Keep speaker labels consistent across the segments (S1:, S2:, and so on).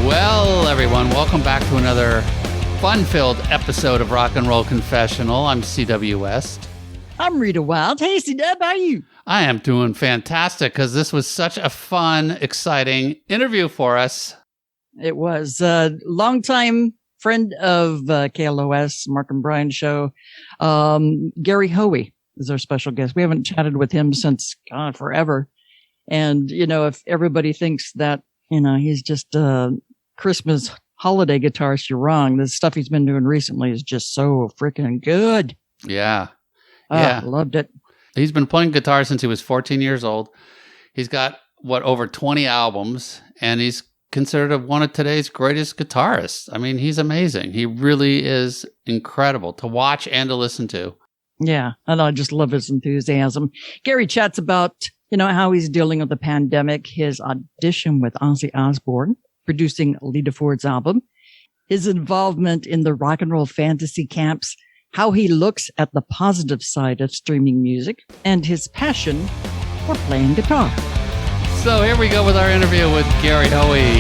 S1: Well, everyone, welcome back to another fun-filled episode of Rock and Roll Confessional. I'm C.W. West.
S2: I'm Rita Wild. Hey, C-Dub, how are you?
S1: I am doing fantastic because this was such a fun, exciting interview for us.
S2: It was a longtime friend of KLOS, Mark and Brian show. Gary Hoey is our special guest. We haven't chatted with him since, God, forever. And, you know, if everybody thinks that, you know, he's just a Christmas holiday guitarist, you're wrong. The stuff he's been doing recently is just so freaking good.
S1: Yeah.
S2: Yeah. Loved it.
S1: He's been playing guitar since he was 14 years old. He's got, over 20 albums, and he's considered one of today's greatest guitarists. I mean, he's amazing. He really is incredible to watch and to listen to.
S2: Yeah, and I just love his enthusiasm. Gary chats about, you know, how he's dealing with the pandemic, his audition with Ozzy Osbourne, producing Lita Ford's album, his involvement in the rock and roll fantasy camps, how he looks at the positive side of streaming music, and his passion for playing guitar.
S1: So here we go with our interview with Gary Hoey.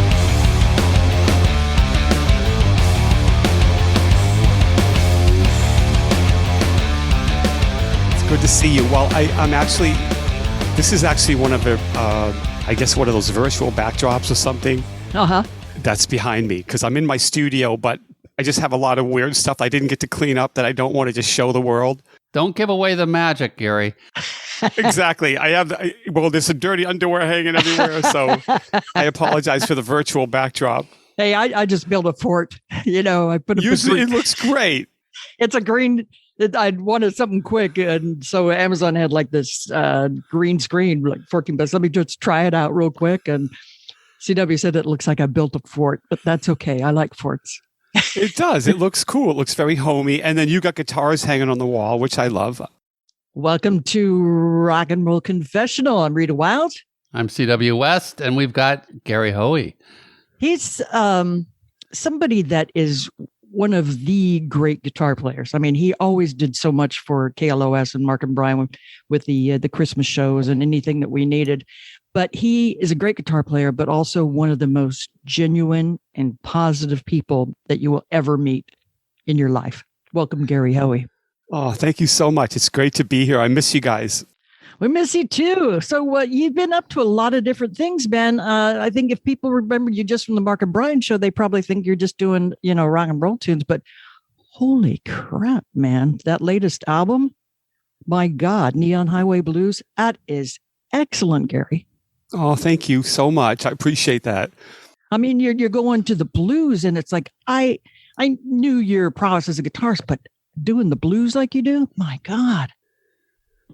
S3: It's good to see you. Well, this is actually one of the, I guess one of those virtual backdrops or something.
S2: Uh-huh.
S3: That's behind me because I'm in my studio, but I just have a lot of weird stuff I didn't get to clean up that I don't want to just show the world.
S1: Don't give away the magic, Gary.
S3: Exactly. There's some dirty underwear hanging everywhere, so I apologize for the virtual backdrop.
S2: Hey, I just built a fort. You know, I put a
S3: Usually it looks great.
S2: It's a green. I wanted something quick, and so Amazon had like this green screen, like 14 bucks. Let me just try it out real quick. And CW said it looks like I built a fort, but that's okay. I like forts.
S3: It does. It looks cool. It looks very homey. And then you got guitars hanging on the wall, which I love.
S2: Welcome to Rock and Roll Confessional. I'm Rita Wild.
S1: I'm C.W. West, and we've got Gary Hoey.
S2: He's somebody that is one of the great guitar players. I mean, he always did so much for KLOS and Mark and Brian with the Christmas shows and anything that we needed. But he is a great guitar player, but also one of the most genuine and positive people that you will ever meet in your life. Welcome, Gary Hoey.
S3: Oh, thank you so much. It's great to be here. I miss you guys.
S2: We miss you too. So you've been up to a lot of different things, Ben. I think if people remember you just from the Mark and Brian show, they probably think you're just doing, you know, rock and roll tunes. But holy crap, man, that latest album, my God, Neon Highway Blues, that is excellent, Gary.
S3: Oh, thank you so much. I appreciate that.
S2: I mean, you're going to the blues, and it's like I knew your prowess as a guitarist, but doing the blues like you do, my God,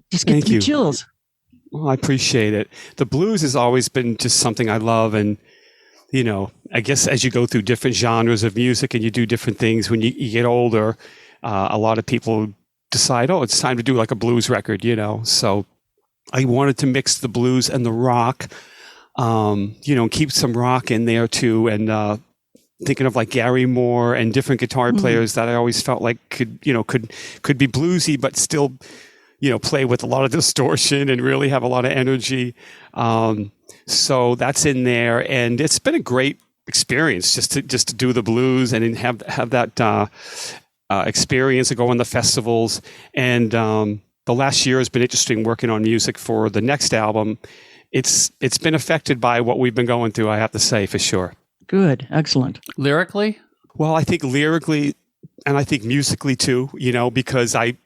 S2: just gets me chills.
S3: Well, I appreciate it. The blues has always been just something I love, and you know, I guess as you go through different genres of music and you do different things, when you get older, a lot of people decide, oh, it's time to do like a blues record, you know. So I wanted to mix the blues and the rock, you know, keep some rock in there too. And thinking of like Gary Moore and different guitar players that I always felt like could be bluesy, but still, you know, play with a lot of distortion and really have a lot of energy. So that's in there, and it's been a great experience just to do the blues and have that experience and go on the festivals. And the last year has been interesting working on music for the next album. It's been affected by what we've been going through, I have to say, for sure.
S2: Good. Excellent.
S1: Lyrically?
S3: Well, I think lyrically, and I think musically too, you know, because I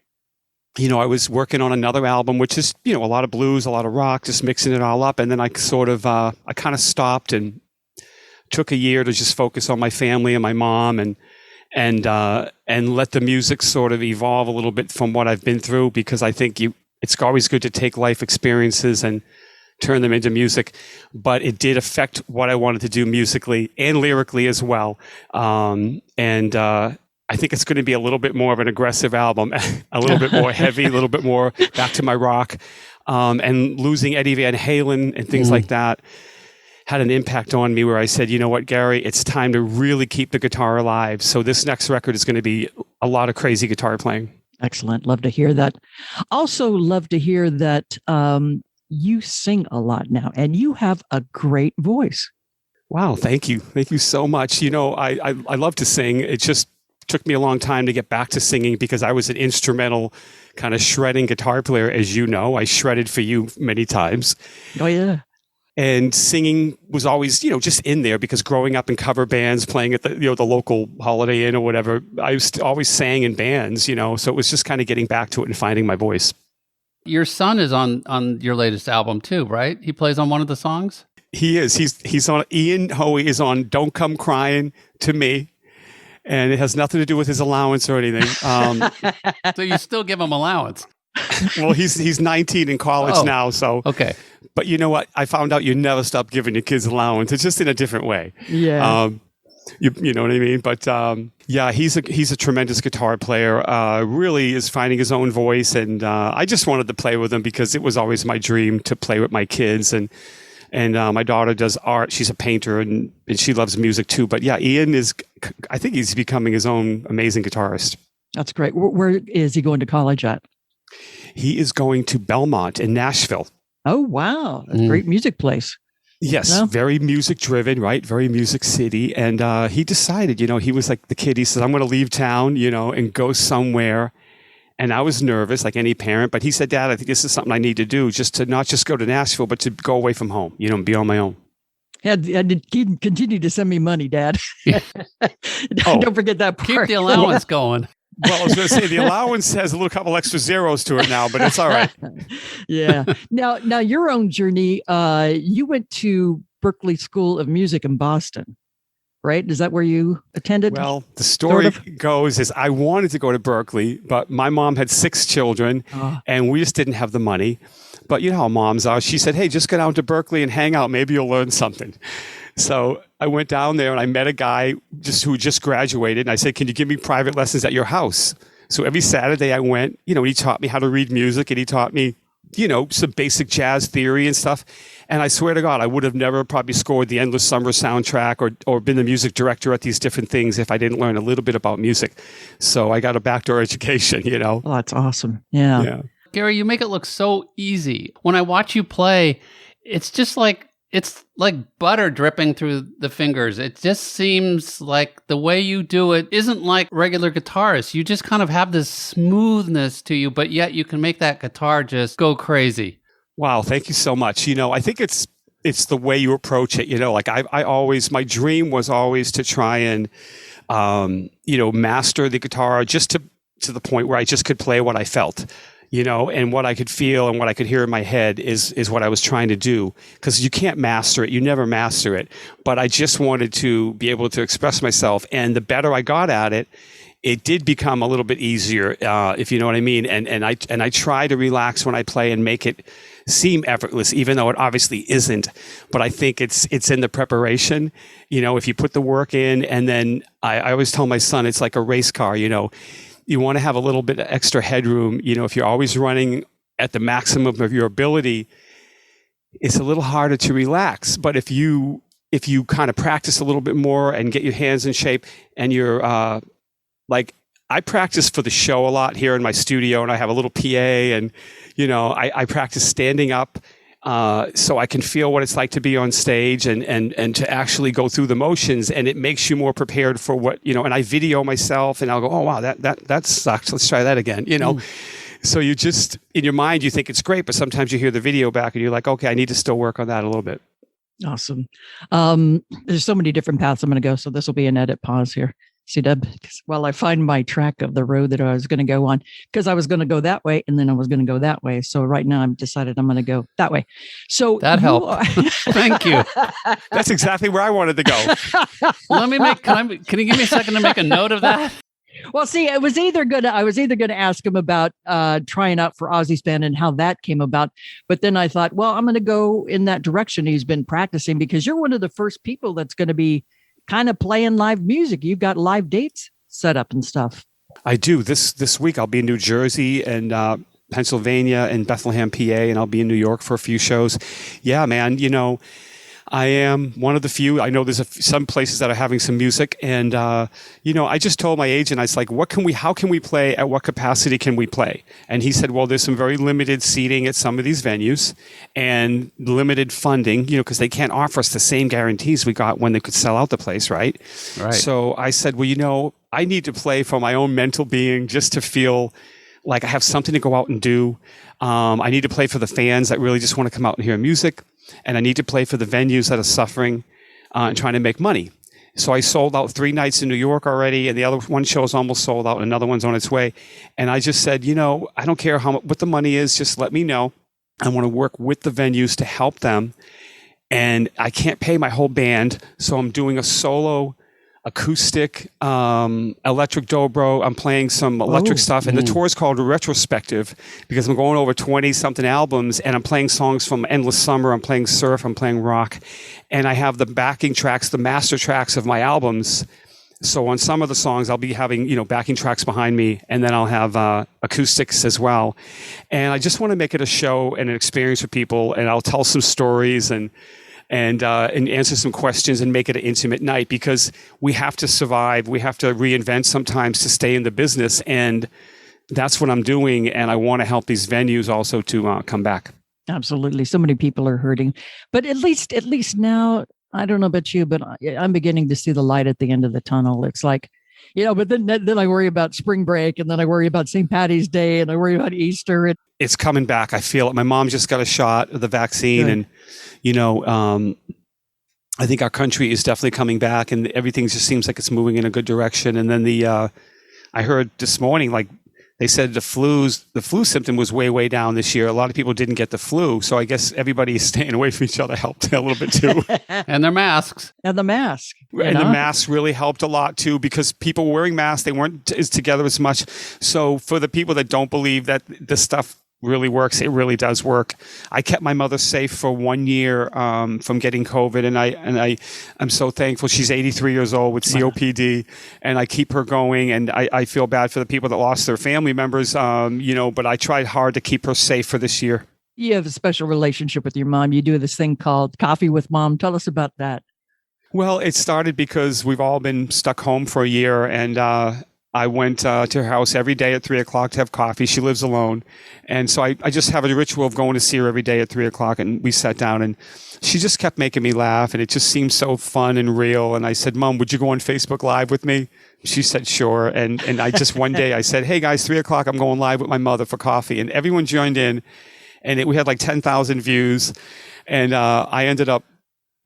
S3: was working on another album, which is, you know, a lot of blues, a lot of rock, just mixing it all up. And then I kind of stopped and took a year to just focus on my family and my mom and let the music sort of evolve a little bit from what I've been through, because I think it's always good to take life experiences and turn them into music. But it did affect what I wanted to do musically and lyrically as well. I think it's going to be a little bit more of an aggressive album, a little bit more heavy, a little bit more back to my rock. And losing Eddie Van Halen and things like that had an impact on me where I said, you know what, Gary, it's time to really keep the guitar alive. So this next record is going to be a lot of crazy guitar playing.
S2: Excellent. Love to hear that. Also love to hear that you sing a lot now, and you have a great voice.
S3: Wow, thank you. Thank you so much. I love to sing. It just took me a long time to get back to singing because I was an instrumental kind of shredding guitar player, as you know. I shredded for you many times.
S2: Oh, yeah.
S3: And singing was always, just in there because growing up in cover bands, playing at the local Holiday Inn or whatever, I always sang in bands, so it was just kind of getting back to it and finding my voice.
S1: Your son is on your latest album too, right? He plays on one of the songs?
S3: He is. He's on. Ian Hoey is on "Don't Come Crying to Me," and it has nothing to do with his allowance or anything.
S1: So you still give him allowance?
S3: Well, he's 19 in college now, so
S1: okay.
S3: But you know what? I found out you never stop giving your kids allowance. It's just in a different way.
S2: Yeah.
S3: You know what I mean? But yeah, he's a tremendous guitar player. Really is finding his own voice, and I just wanted to play with him because it was always my dream to play with my kids. And my daughter does art. She's a painter, and she loves music too. But yeah, Ian I think he's becoming his own amazing guitarist.
S2: That's great. Where is he going to college at?
S3: He is going to Belmont in Nashville.
S2: Oh, wow. That's a great music place.
S3: Yes, very music driven, right? Very music city. And he decided, he was like the kid. He said, I'm going to leave town, and go somewhere. And I was nervous, like any parent. But he said, Dad, I think this is something I need to do, just to not just go to Nashville, but to go away from home, and be on my own.
S2: And continue to send me money, Dad. Don't forget that part.
S1: Keep the allowance going.
S3: Well, I was going to say the allowance has a couple extra zeros to it now, but it's all right.
S2: Yeah. Now your own journey, you went to Berklee School of Music in Boston, right? Is that where you attended?
S3: Well, the story goes is I wanted to go to Berklee, but my mom had 6 children and we just didn't have the money. But you know how moms are. She said, hey, just go down to Berklee and hang out. Maybe you'll learn something. So I went down there and I met a guy who just graduated. And I said, can you give me private lessons at your house? So every Saturday I went, he taught me how to read music and he taught me, some basic jazz theory and stuff. And I swear to God, I would have never probably scored the Endless Summer soundtrack or been the music director at these different things if I didn't learn a little bit about music. So I got a backdoor education,
S2: Oh, that's awesome. Yeah.
S1: Gary, you make it look so easy. When I watch you play, it's just like butter dripping through the fingers. It just seems like the way you do it isn't like regular guitarists. You just kind of have this smoothness to you, but yet you can make that guitar just go crazy.
S3: Wow, thank you so much. I think it's the way you approach it. Like I always, my dream was always to try and, master the guitar just to the point where I just could play what I felt. And what I could feel and what I could hear in my head is what I was trying to do. Because you can't master it. You never master it. But I just wanted to be able to express myself. And the better I got at it, it did become a little bit easier, if you know what I mean. And I try to relax when I play and make it seem effortless, even though it obviously isn't. But I think it's in the preparation. If you put the work in, and then I always tell my son, it's like a race car, You want to have a little bit of extra headroom. If you're always running at the maximum of your ability, it's a little harder to relax. But if you kind of practice a little bit more and get your hands in shape, and you're I practice for the show a lot here in my studio, and I have a little PA, and I practice standing up so I can feel what it's like to be on stage and to actually go through the motions, and it makes you more prepared for what, and I video myself and I'll go, oh, wow, that sucks. Let's try that again, So you just, in your mind, you think it's great, but sometimes you hear the video back and you're like, okay, I need to still work on that a little bit.
S2: Awesome. There's so many different paths I'm going to go. So this will be an edit pause here. See, Deb, while I find my track of the road that I was going to go on, because I was going to go that way and then I was going to go that way. So right now I've decided I'm going to go that way. So
S1: that helped. Thank you.
S3: That's exactly where I wanted to go.
S1: Can you give me a second to make a note of that?
S2: Well, see, I was either going to ask him about trying out for Ozzy's band and how that came about. But then I thought, well, I'm going to go in that direction he's been practicing, because you're one of the first people that's going to be kind of playing live music. You've got live dates set up and stuff.
S3: I do. This week I'll be in New Jersey and Pennsylvania and Bethlehem, PA, and I'll be in New York for a few shows. Yeah, man, I am one of the few. I know there's some places that are having some music, and I just told my agent, I was like, how can we play? At what capacity can we play? And he said, well, there's some very limited seating at some of these venues, and limited funding, because they can't offer us the same guarantees we got when they could sell out the place, right?
S1: Right.
S3: So I said, well, I need to play for my own mental being, just to feel like I have something to go out and do. I need to play for the fans that really just want to come out and hear music. And I need to play for the venues that are suffering and trying to make money. So I sold out 3 nights in New York already, and the other one show is almost sold out, and another one's on its way. And I just said, I don't care what the money is, just let me know. I want to work with the venues to help them. And I can't pay my whole band, so I'm doing a solo acoustic, electric dobro. I'm playing some electric stuff, and the tour is called Retrospective because I'm going over 20-something albums, and I'm playing songs from Endless Summer. I'm playing surf. I'm playing rock, and I have the backing tracks, the master tracks of my albums. So on some of the songs, I'll be having backing tracks behind me, and then I'll have acoustics as well. And I just want to make it a show and an experience for people, and I'll tell some stories and answer some questions and make it an intimate night, because we have to survive. We have to reinvent sometimes to stay in the business. And that's what I'm doing. And I want to help these venues also to come back.
S2: Absolutely. So many people are hurting, but at least now, I don't know about you, but I'm beginning to see the light at the end of the tunnel. It's like, but then I worry about spring break, and then I worry about St. Patty's Day, and I worry about Easter.
S3: It's coming back. I feel it. My mom just got a shot of the vaccine. Good. And, I think our country is definitely coming back, and everything just seems like it's moving in a good direction. And then I heard this morning, like they said the flu symptom was way down this year. A lot of people didn't get the flu. So I guess everybody is staying away from each other helped a little bit too.
S1: And their masks.
S2: And the mask.
S3: And the masks really helped a lot too, because people were wearing masks. They weren't together as much. So for the people that don't believe that this stuff really works, it really does work. I kept my mother safe for 1 year from getting COVID, and I'm so thankful. She's 83 years old with COPD, and I keep her going. And I feel bad for the people that lost their family members, but I tried hard to keep her safe for this year.
S2: You have a special relationship with your mom. You do this thing called Coffee with Mom. Tell us about that.
S3: Well, it started because we've all been stuck home for a year, and I went to her house every day at 3:00 to have coffee. She lives alone. And so I just have a ritual of going to see her every day at 3:00. And we sat down, and she just kept making me laugh. And it just seemed so fun and real. And I said, Mom, would you go on Facebook Live with me? She said, sure. And I just one day I said, hey guys, 3:00, I'm going live with my mother for coffee. And everyone joined in, and we had like 10,000 views. And I ended up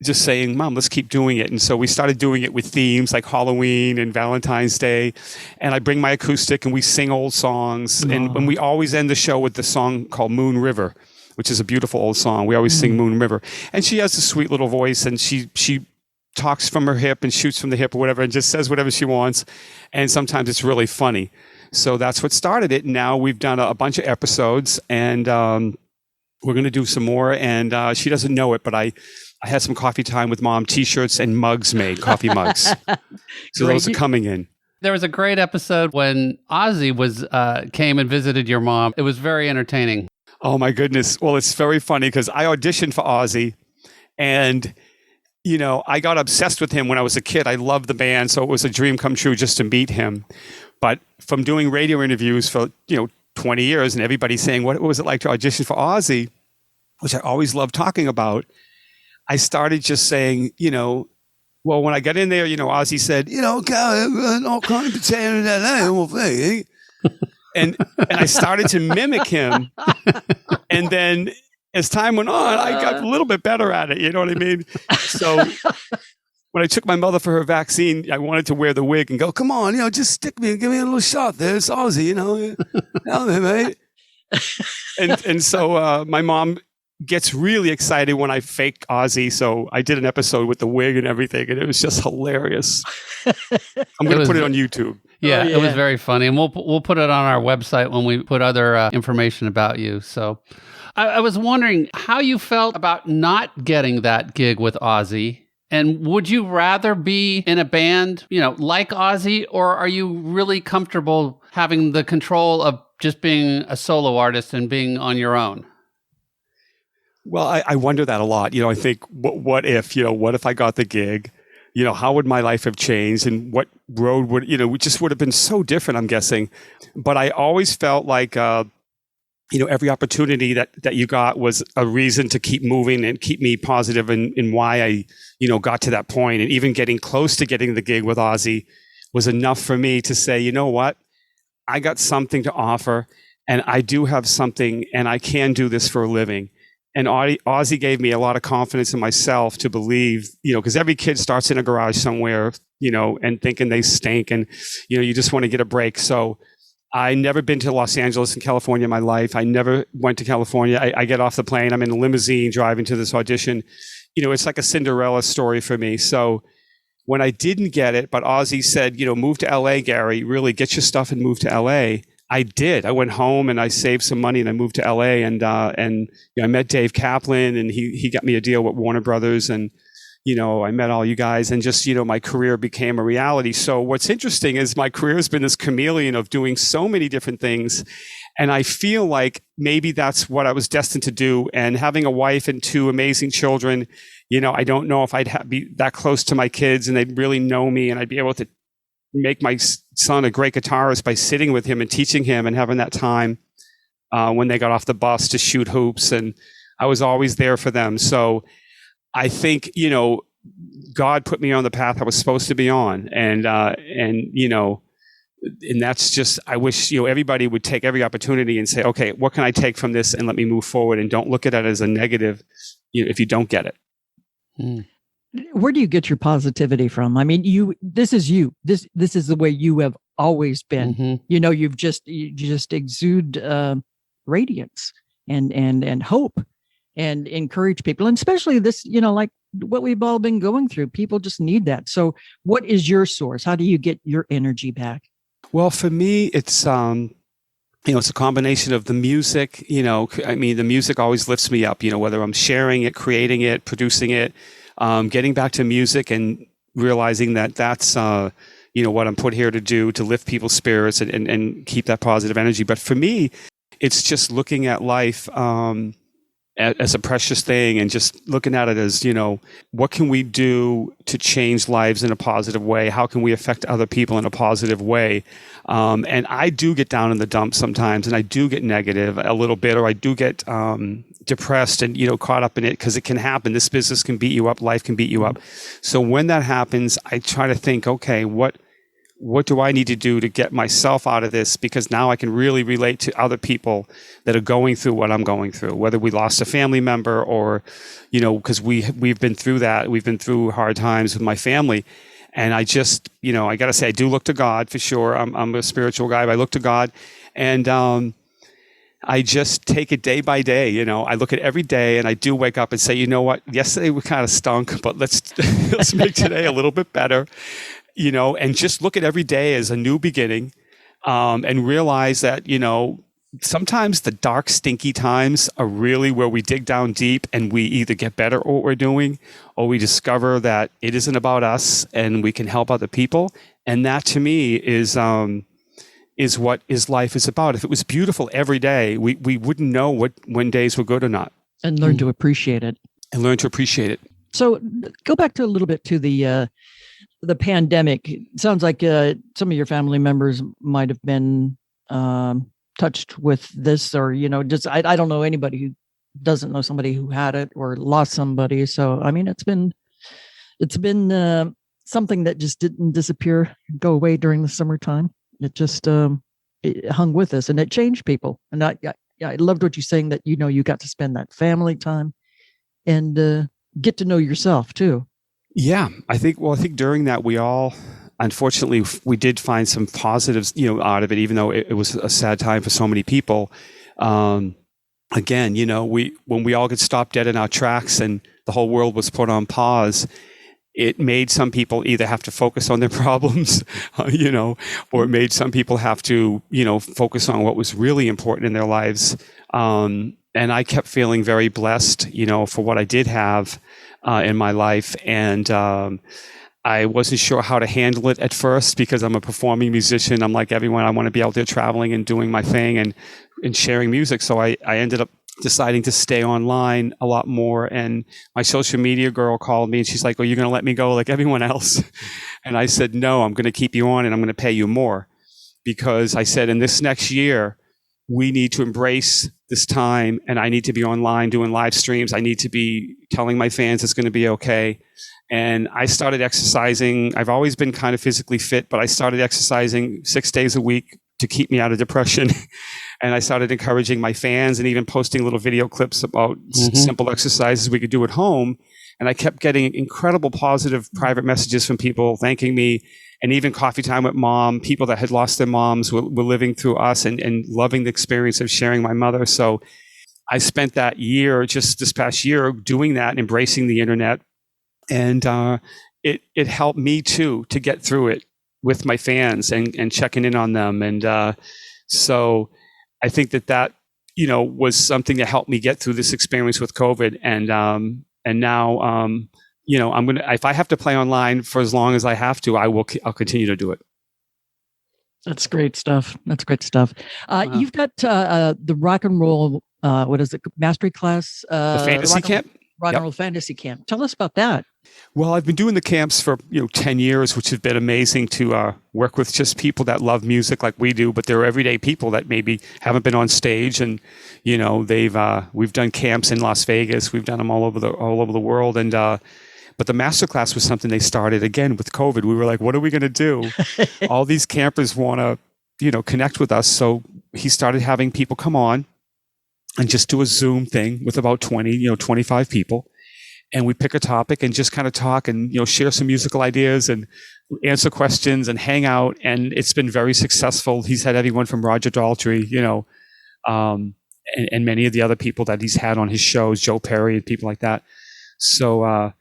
S3: just saying, Mom, let's keep doing it. And so we started doing it with themes like Halloween and Valentine's Day. And I bring my acoustic, and we sing old songs. And we always end the show with the song called Moon River, which is a beautiful old song. We always sing Moon River. And she has a sweet little voice, and she talks from her hip and shoots from the hip or whatever, and just says whatever she wants. And sometimes it's really funny. So that's what started it. And now we've done a bunch of episodes, and we're going to do some more. And she doesn't know it, but I had some coffee time with Mom, T-shirts and mugs made, coffee mugs. So those are coming in.
S1: There was a great episode when Ozzy came and visited your mom. It was very entertaining.
S3: Oh my goodness. Well, it's very funny because I auditioned for Ozzy, and I got obsessed with him when I was a kid. I loved the band, so it was a dream come true just to meet him. But from doing radio interviews for 20 years, and everybody saying, what was it like to audition for Ozzy, which I always loved talking about, I started just saying, well, when I got in there, Ozzy said, not kind of pretending that I am thing. And I started to mimic him. And then as time went on, I got a little bit better at it. You know what I mean? So when I took my mother for her vaccine, I wanted to wear the wig and go, come on, just stick me and give me a little shot there. It's Ozzy, Now then, mate. And so my mom gets really excited when I fake Ozzy. So I did an episode with the wig and everything, and it was just hilarious. I'm going to put it on YouTube.
S1: Yeah, It was very funny. And we'll put it on our website when we put other information about you. So I was wondering how you felt about not getting that gig with Ozzy. And would you rather be in a band, like Ozzy, or are you really comfortable having the control of just being a solo artist and being on your own?
S3: Well, I wonder that a lot. I think, what if, what if I got the gig? How would my life have changed, and what road would, it just would have been so different, I'm guessing. But I always felt like, every opportunity that you got was a reason to keep moving and keep me positive in why I, got to that point. And even getting close to getting the gig with Ozzy was enough for me to say, you know what, I got something to offer, and I do have something, and I can do this for a living. And Ozzy gave me a lot of confidence in myself to believe, because every kid starts in a garage somewhere, and thinking they stink, and, you just want to get a break. So I never been to Los Angeles in California in my life. I never went to California. I get off the plane. I'm in a limousine driving to this audition. It's like a Cinderella story for me. So when I didn't get it, but Ozzy said, move to LA, Gary, really get your stuff and move to LA. I did. I went home and I saved some money and I moved to LA, and I met Dave Kaplan, and he got me a deal with Warner Brothers, and I met all you guys, and just my career became a reality. So what's interesting is my career has been this chameleon of doing so many different things, and I feel like maybe that's what I was destined to do. And having a wife and two amazing children, I don't know if I'd be that close to my kids and they'd really know me, and I'd be able to make my son a great guitarist by sitting with him and teaching him and having that time when they got off the bus to shoot hoops. And I was always there for them. So I think, God put me on the path I was supposed to be on. And that's just, I wish, everybody would take every opportunity and say, okay, what can I take from this, and let me move forward, and don't look at it as a negative, if you don't get it.
S2: Mm. Where do you get your positivity from? I mean, this is you. This is the way you have always been. Mm-hmm. You just exude radiance and hope, and encourage people, and especially this, like what we've all been going through. People just need that. So, what is your source? How do you get your energy back?
S3: Well, for me, it's it's a combination of the music. The music always lifts me up. Whether I'm sharing it, creating it, producing it. Getting back to music and realizing that that's, what I'm put here to do, to lift people's spirits and keep that positive energy. But for me, it's just looking at life as a precious thing, and just looking at it as, what can we do to change lives in a positive way? How can we affect other people in a positive way? And I do get down in the dumps sometimes, and I do get negative a little bit, or I do get depressed and caught up in it, because it can happen. This business can beat you up, life can beat you up. So when that happens, I try to think, okay, what do I need to do to get myself out of this? Because now I can really relate to other people that are going through what I'm going through, whether we lost a family member or, because we've been through that. We've been through hard times with my family. And I just, I got to say, I do look to God for sure. I'm a spiritual guy, but I look to God, and I just take it day by day. I look at every day, and I do wake up and say, you know what, yesterday we kind of stunk, but let's make today a little bit better, and just look at every day as a new beginning, and realize that, sometimes the dark, stinky times are really where we dig down deep, and we either get better at what we're doing, or we discover that it isn't about us and we can help other people. And that, to me, is what life is about. If it was beautiful every day, we wouldn't know when days were good or not.
S2: And learn to appreciate it.
S3: So
S2: go back to a little bit to the pandemic. It sounds like some of your family members might have been touched with this, or just I don't know anybody who doesn't know somebody who had it or lost somebody. So I mean, it's been something that just didn't disappear, go away during the summertime. It just it hung with us, and it changed people. And I loved what you're saying, that you got to spend that family time and get to know yourself too.
S3: Yeah, I think during that, we all, unfortunately, we did find some positives, out of it, even though it was a sad time for so many people. Again, when we all get stopped dead in our tracks and the whole world was put on pause, it made some people either have to focus on their problems, or it made some people have to, focus on what was really important in their lives. And I kept feeling very blessed, for what I did have in my life. And I wasn't sure how to handle it at first, because I'm a performing musician. I'm like everyone. I want to be out there traveling and doing my thing and sharing music. So I ended up deciding to stay online a lot more. And my social media girl called me and she's like, "Oh, you're going to let me go like everyone else?" And I said, "No, I'm going to keep you on and I'm going to pay you more." Because I said, in this next year, we need to embrace this time and I need to be online doing live streams. I need to be telling my fans it's going to be okay. And I started exercising. I've always been kind of physically fit, but I started exercising 6 days a week to keep me out of depression. And I started encouraging my fans and even posting little video clips about simple exercises we could do at home. And I kept getting incredible positive private messages from people thanking me, and even coffee time with mom, people that had lost their moms were living through us and loving the experience of sharing my mother. So I spent that year, just this past year, doing that and embracing the internet. And it helped me too to get through it with my fans and checking in on them. And so I think that was something that helped me get through this experience with COVID. And now I'm gonna, if I have to play online for as long as I have to, I'll continue to do it.
S2: That's great stuff. That's great stuff. You've got the rock and roll, what is it, mastery class?
S3: The fantasy camp?
S2: Rock and roll fantasy camp. Tell us about that.
S3: Well, I've been doing the camps for 10 years, which have been amazing to work with just people that love music like we do, but they're everyday people that maybe haven't been on stage, and we've done camps in Las Vegas, we've done them all over the world, and but the masterclass was something they started again with COVID. We were like, what are we going to do? All these campers want to connect with us, so he started having people come on and just do a Zoom thing with about 25 people. And we pick a topic and just kind of talk and, share some musical ideas and answer questions and hang out. And it's been very successful. He's had everyone from Roger Daltrey, and many of the other people that he's had on his shows, Joe Perry and people like that. So,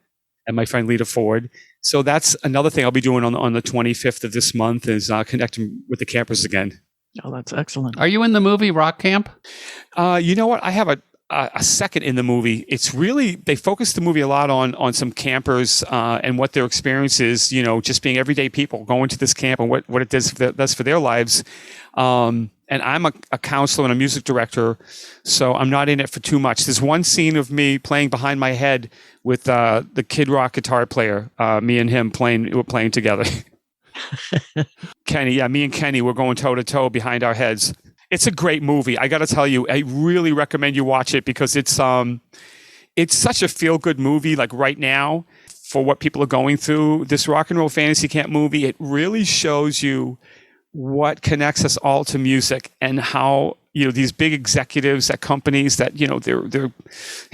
S3: and my friend Lita Ford. So that's another thing I'll be doing on the 25th of this month is connecting with the campers again.
S2: Oh, that's excellent.
S1: Are you in the movie Rock Camp?
S3: You know what? I have a second in the movie. It's really, they focus the movie a lot on some campers and what their experience is, just being everyday people going to this camp and what it does for their lives. And I'm a counselor and a music director, so I'm not in it for too much. There's one scene of me playing behind my head with the Kid Rock guitar player, me and him we're playing together. Kenny, me and Kenny, we're going toe to toe behind our heads. It's a great movie. I got to tell you, I really recommend you watch it because it's such a feel-good movie. Like right now, for what people are going through, this rock and roll fantasy camp movie, it really shows you what connects us all to music and how these big executives at companies that they're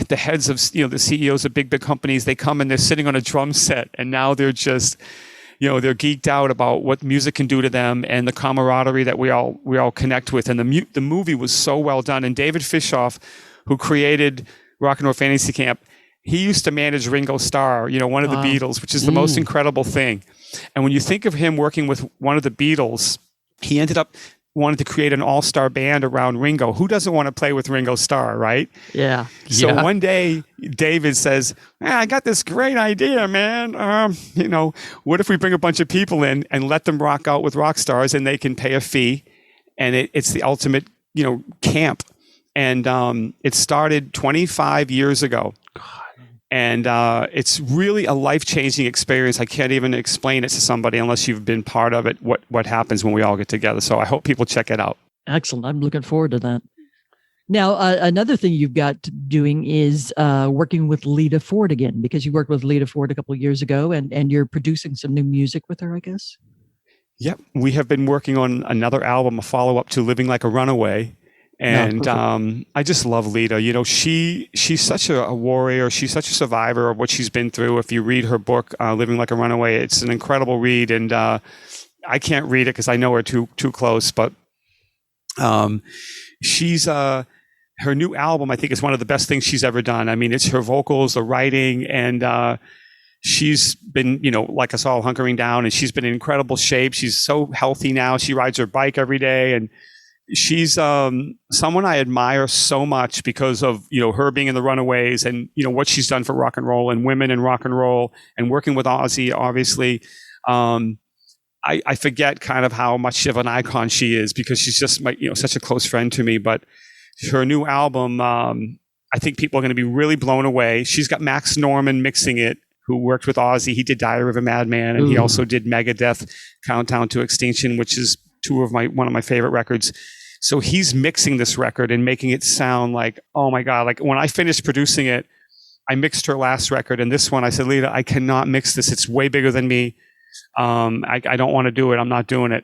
S3: the heads of the CEOs of big companies. They come and they're sitting on a drum set, and now they're just they're geeked out about what music can do to them and the camaraderie that we all connect with. And the movie was so well done. And David Fishoff, who created Rock and Roll Fantasy Camp, he used to manage Ringo Starr, one of the Beatles, which is the most incredible thing. And when you think of him working with one of the Beatles, he ended up wanting to create an all-star band around Ringo. Who doesn't want to play with Ringo Starr, right?
S2: Yeah.
S3: So one day, David says, I got this great idea, man. What if we bring a bunch of people in and let them rock out with rock stars and they can pay a fee? And it's the ultimate, camp. And it started 25 years ago. And it's really a life-changing experience. I can't even explain it to somebody unless you've been part of it, what happens when we all get together. So I hope people check it out.
S2: Excellent. I'm looking forward to that. Now, another thing you've got doing is working with Lita Ford again, because you worked with Lita Ford a couple of years ago, and you're producing some new music with her, I guess? Yep.
S3: We have been working on another album, a follow-up to Living Like a Runaway. And I just love Lita. She's such a warrior. She's such a survivor of what she's been through. If you read her book, Living Like a Runaway, it's an incredible read. And I can't read it because I know her too close. But she's her new album, I think, is one of the best things she's ever done. I mean, it's her vocals, the writing, and she's been, like us all, hunkering down. And she's been in incredible shape. She's so healthy now. She rides her bike every day, and she's someone I admire so much because of her being in the Runaways and what she's done for rock and roll and women in rock and roll and working with Ozzy. Obviously, I forget kind of how much of an icon she is because she's just such a close friend to me. But her new album, I think people are going to be really blown away. She's got Max Norman mixing it, who worked with Ozzy. He did Diary of a Madman, and he also did Megadeth, Countdown to Extinction, which is one of my favorite records. So he's mixing this record and making it sound like, oh my God, like when I finished producing it, I mixed her last record, and this one I said, Lita, I cannot mix this. It's way bigger than me. I don't want to do it. I'm not doing it.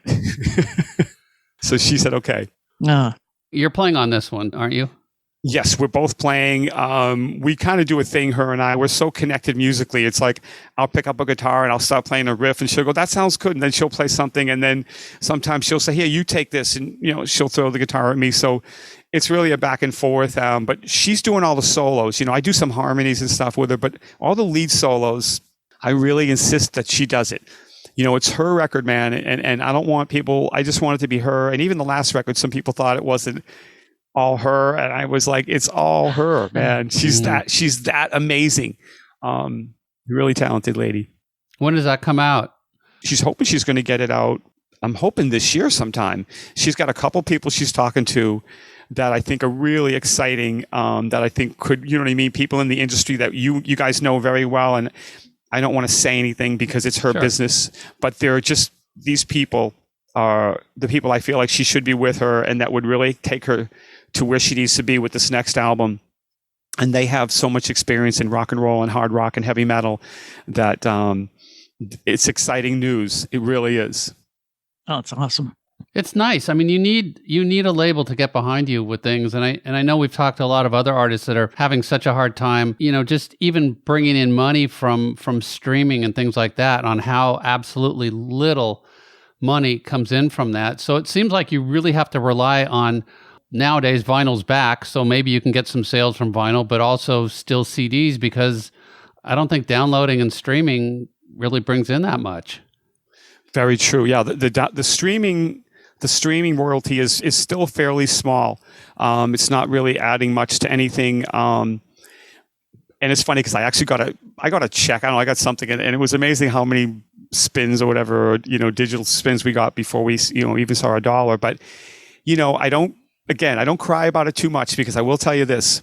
S3: So she said, okay.
S1: You're playing on this one, aren't you?
S3: Yes, we're both playing. We kind of do a thing, her and I. We're so connected musically. It's like I'll pick up a guitar and I'll start playing a riff, and she'll go, that sounds good. And then she'll play something. And then sometimes she'll say, here, you take this. And, she'll throw the guitar at me. So it's really a back and forth. But she's doing all the solos. I do some harmonies and stuff with her, but all the lead solos, I really insist that she does it. It's her record, man. And I don't want people, I just want it to be her. And even the last record, some people thought it wasn't all her, and I was like, it's all her, man. She's that amazing. Really talented lady.
S1: When does that come out?
S3: She's hoping she's going to get it out. I'm hoping this year sometime. She's got a couple people she's talking to that I think are really exciting, that I think could, people in the industry that you guys know very well. And I don't want to say anything because it's her business, but they're just, these people are the people I feel like she should be with her, and that would really take her to where she needs to be with this next album. And they have so much experience in rock and roll and hard rock and heavy metal that it's exciting news. It really is.
S2: Oh, it's awesome.
S1: It's nice. I mean, you need a label to get behind you with things. And I know we've talked to a lot of other artists that are having such a hard time, just even bringing in money from streaming and things like that, on how absolutely little money comes in from that. So it seems like you really have to rely on, nowadays vinyl's back, so maybe you can get some sales from vinyl, but also still CDs, because I don't think downloading and streaming really brings in that much.
S3: Very true. Yeah, the streaming royalty is still fairly small. It's not really adding much to anything. And it's funny because I actually got a check. I got something, and it was amazing how many spins or whatever, or, digital spins we got before we even saw $1. But I don't cry about it too much, because I will tell you this.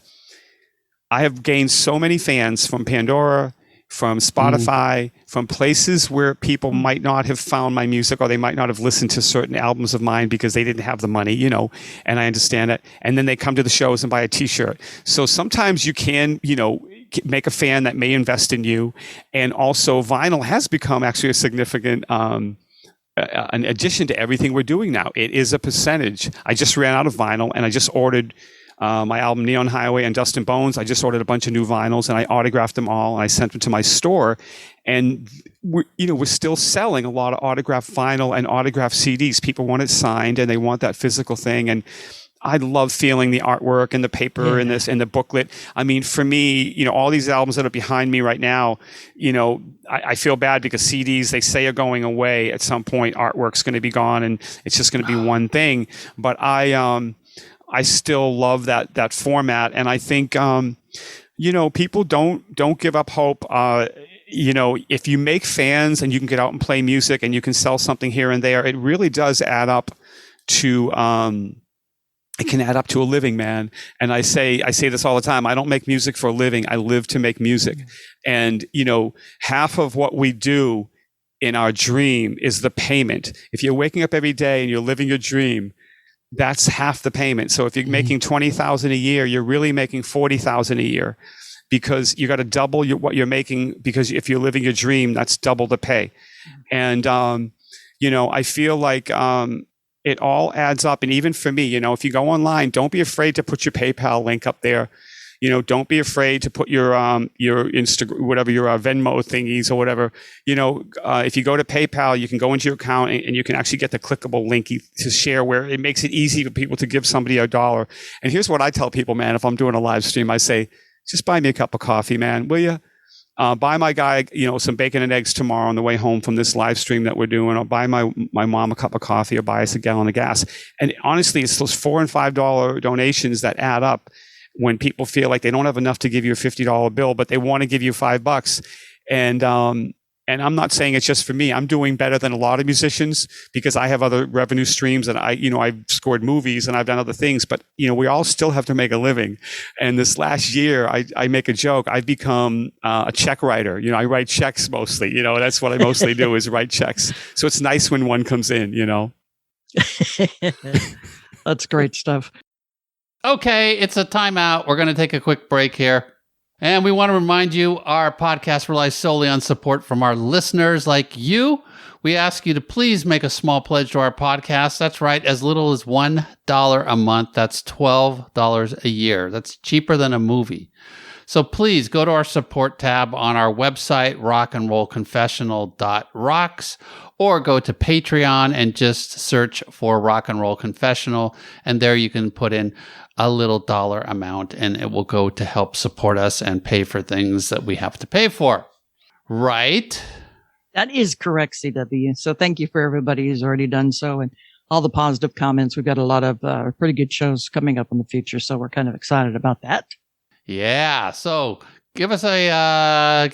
S3: I have gained so many fans from Pandora, from Spotify, from places where people might not have found my music, or they might not have listened to certain albums of mine because they didn't have the money, and I understand it. And then they come to the shows and buy a t-shirt. So sometimes you can, make a fan that may invest in you. And also vinyl has become actually a significant, an addition to everything we're doing now. It is a percentage. I just ran out of vinyl, and I just ordered my album Neon Highway and Dust and Bones. I just ordered a bunch of new vinyls, and I autographed them all, and I sent them to my store. And we're still selling a lot of autographed vinyl and autographed CDs. People want it signed, and they want that physical thing. And I love feeling the artwork and the paper and this and the booklet. I mean, for me, all these albums that are behind me right now, I feel bad because CDs, they say, are going away at some point. Artwork's going to be gone, and it's just going to be one thing. But I still love that format, and I think people don't give up hope. If you make fans and you can get out and play music and you can sell something here and there, it really does add up to. It can add up to a living, man. And I say this all the time. I don't make music for a living. I live to make music. And, half of what we do in our dream is the payment. If you're waking up every day and you're living your dream, that's half the payment. So if you're making $20,000 a year, you're really making $40,000 a year, because you got to double what you're making, because if you're living your dream, that's double the pay. And, I feel like, it all adds up. And even for me, if you go online, don't be afraid to put your PayPal link up there. Don't be afraid to put your Instagram, whatever, your Venmo thingies or whatever. If you go to PayPal, you can go into your account and you can actually get the clickable link to share, where it makes it easy for people to give somebody $1. And here's what I tell people, man, if I'm doing a live stream, I say, just buy me a cup of coffee, man, will you? Buy my guy, some bacon and eggs tomorrow on the way home from this live stream that we're doing. Or buy my mom a cup of coffee, or buy us a gallon of gas. And honestly, it's those $4 and $5 donations that add up when people feel like they don't have enough to give you a $50 bill, but they want to give you $5. And And I'm not saying it's just for me. I'm doing better than a lot of musicians because I have other revenue streams, and I've scored movies and I've done other things, but we all still have to make a living. And this last year, I make a joke. I've become a check writer. I write checks mostly. That's what I mostly do is write checks. So it's nice when one comes in.
S2: That's great stuff.
S1: Okay, it's a timeout. We're going to take a quick break here. And we want to remind you, our podcast relies solely on support from our listeners like you. We ask you to please make a small pledge to our podcast. That's right, as little as $1 a month. That's $12 a year. That's cheaper than a movie. So please go to our support tab on our website, rockandrollconfessional.rocks, or go to Patreon and just search for Rock and Roll Confessional. And there you can put in a little dollar amount, and it will go to help support us and pay for things that we have to pay for. Right?
S2: That is correct, CW. So thank you for everybody who's already done so, and all the positive comments. We've got a lot of pretty good shows coming up in the future, so we're kind of excited about that.
S1: Yeah. So give us a